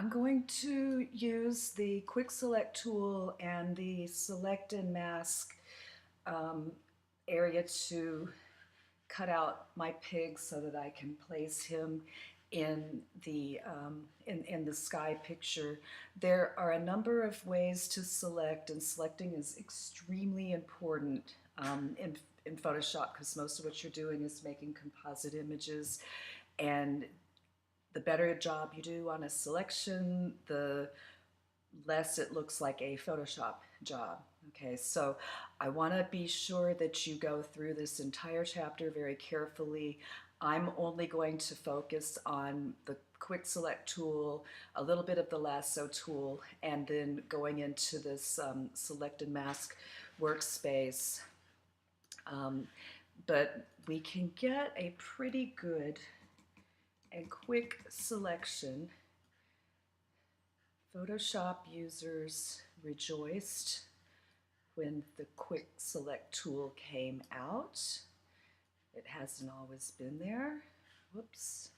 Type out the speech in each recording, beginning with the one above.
I'm going to use the quick select tool and the select and mask um, area to cut out my pig so that I can place him in the sky picture. There are a number of ways to select, and selecting is extremely important in Photoshop because most of what you're doing is making composite images, and the better job you do on a selection, the less it looks like a Photoshop job. Okay, so I want to be sure that you go through this entire chapter very carefully. I'm only going to focus on the quick select tool, a little bit of the lasso tool, and then going into this select and mask workspace. Um, but we can get a pretty good and quick selection. Photoshop users rejoiced when the quick select tool came out. It hasn't always been there. Whoops.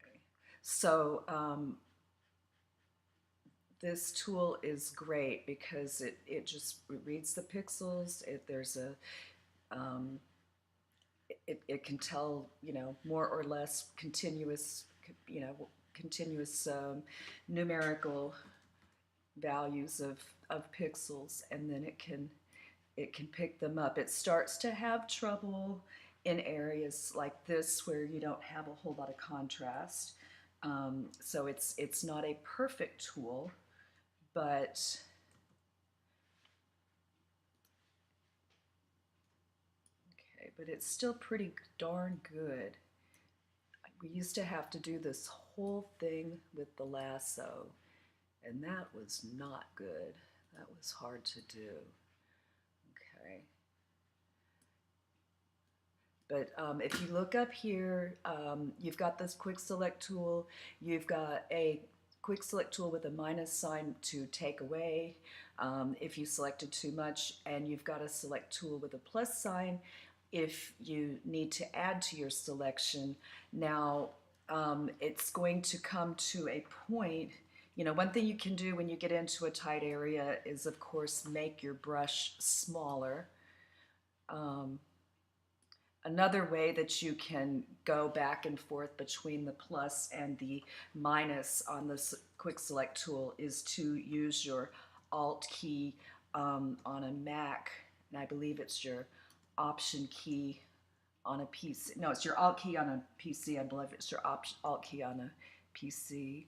Okay. So this tool is great because it just reads the pixels. There's a it can tell, more or less continuous, continuous numerical values of pixels, and then it can pick them up. It starts to have trouble in areas like this where you don't have a whole lot of contrast. So it's not a perfect tool, but okay, but it's still pretty darn good. We used to have to do this whole thing with the lasso, and that was not good. That was hard to do. Okay. But if you look up here, you've got this quick select tool. You've got a quick select tool with a minus sign to take away if you selected too much, and you've got a select tool with a plus sign if you need to add to your selection. Now, it's going to come to a point. One thing you can do when you get into a tight area is, of course, make your brush smaller. Another way that you can go back and forth between the plus and the minus on this quick select tool is to use your Alt key on a Mac, and I believe it's your Option key on a PC. No, it's your Alt key on a PC. I believe it's your Alt key on a PC.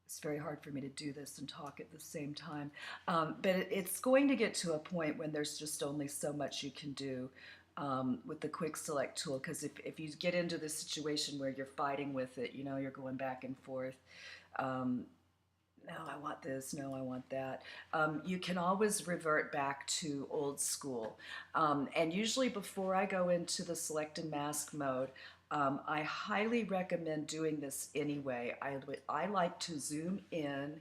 It's very hard for me to do this and talk at the same time. But it's going to get to a point when there's just only so much you can do with the quick select tool, because if you get into this situation where you're fighting with it, you're going back and forth. No, I want this, no, I want that. You can always revert back to old school. And usually before I go into the select and mask mode, I highly recommend doing this anyway. I like to zoom in,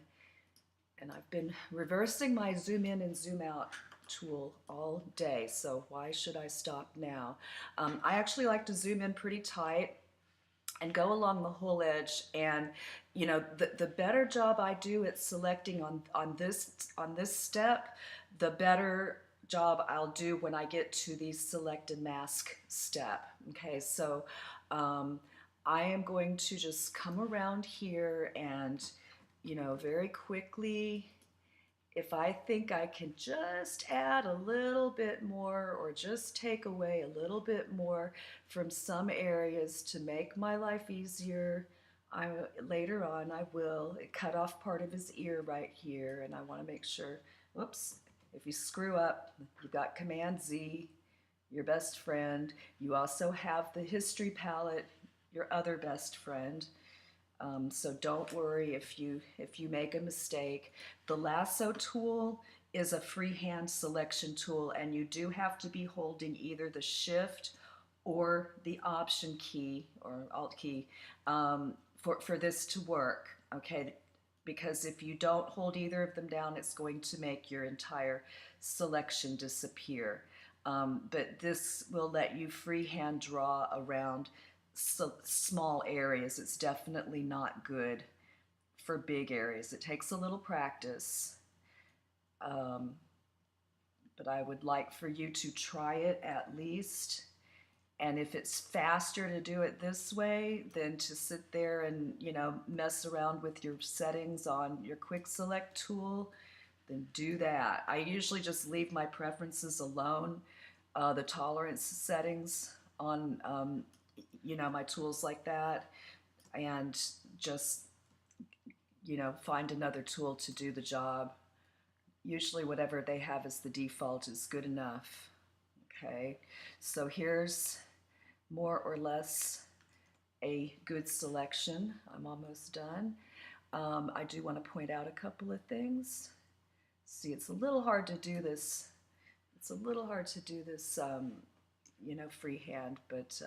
and I've been reversing my zoom in and zoom out tool all day, so why should I stop now? I actually like to zoom in pretty tight and go along the whole edge, and the better job I do at selecting on this step, the better job I'll do when I get to the select and mask step. Okay, so I am going to just come around here and very quickly, if I think I can just add a little bit more or just take away a little bit more from some areas to make my life easier, later on I will cut off part of his ear right here, and I want to make sure, whoops, if you screw up, you've got Command Z, your best friend. You also have the history palette, your other best friend. So don't worry if you make a mistake. The lasso tool is a freehand selection tool, and you do have to be holding either the shift or the option key or alt key for this to work, okay? Because if you don't hold either of them down, it's going to make your entire selection disappear. But this will let you freehand draw around small areas. It's definitely not good for big areas. It takes a little practice. Um, but I would like for you to try it at least. And if it's faster to do it this way than to sit there and, mess around with your settings on your quick select tool, then do that. I usually just leave my preferences alone, the tolerance settings on, my tools like that, and just, find another tool to do the job. Usually whatever they have as the default is good enough. Okay, so here's more or less a good selection. I'm almost done. I do want to point out a couple of things. See, it's a little hard to do this. It's a little hard to do this, freehand, but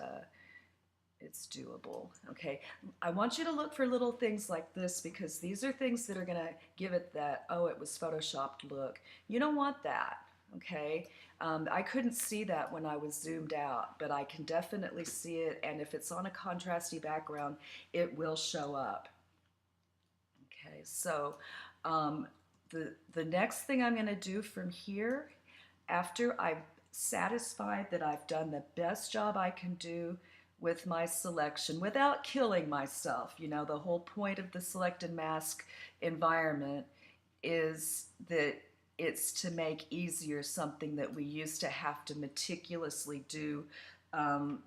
it's doable. Okay, I want you to look for little things like this because these are things that are going to give it that, oh, it was photoshopped look. You don't want that. Okay, I couldn't see that when I was zoomed out, but I can definitely see it, and if it's on a contrasty background, it will show up. Okay, so the next thing I'm going to do from here, after I'm satisfied that I've done the best job I can do with my selection without killing myself, the whole point of the select and mask environment is that it's to make easier something that we used to have to meticulously do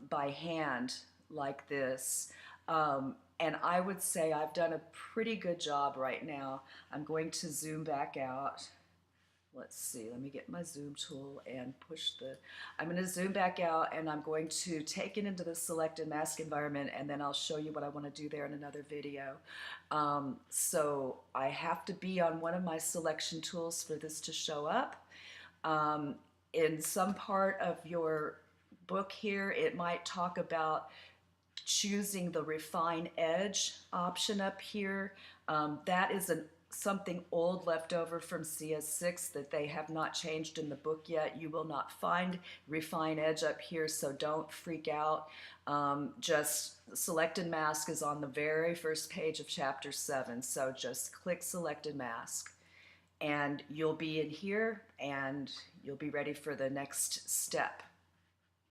by hand like this. And I would say I've done a pretty good job right now. I'm going to zoom back out. Let's see, let me get my zoom tool and I'm going to zoom back out, and I'm going to take it into the select and mask environment, and then I'll show you what I want to do there in another video. So I have to be on one of my selection tools for this to show up. In some part of your book here, it might talk about choosing the refine edge option up here. That is something old left over from CS6 that they have not changed in the book yet. You will not find refine edge up here, so don't freak out. Just select and mask is on the very first page of chapter 7, so just click select and mask and you'll be in here and you'll be ready for the next step.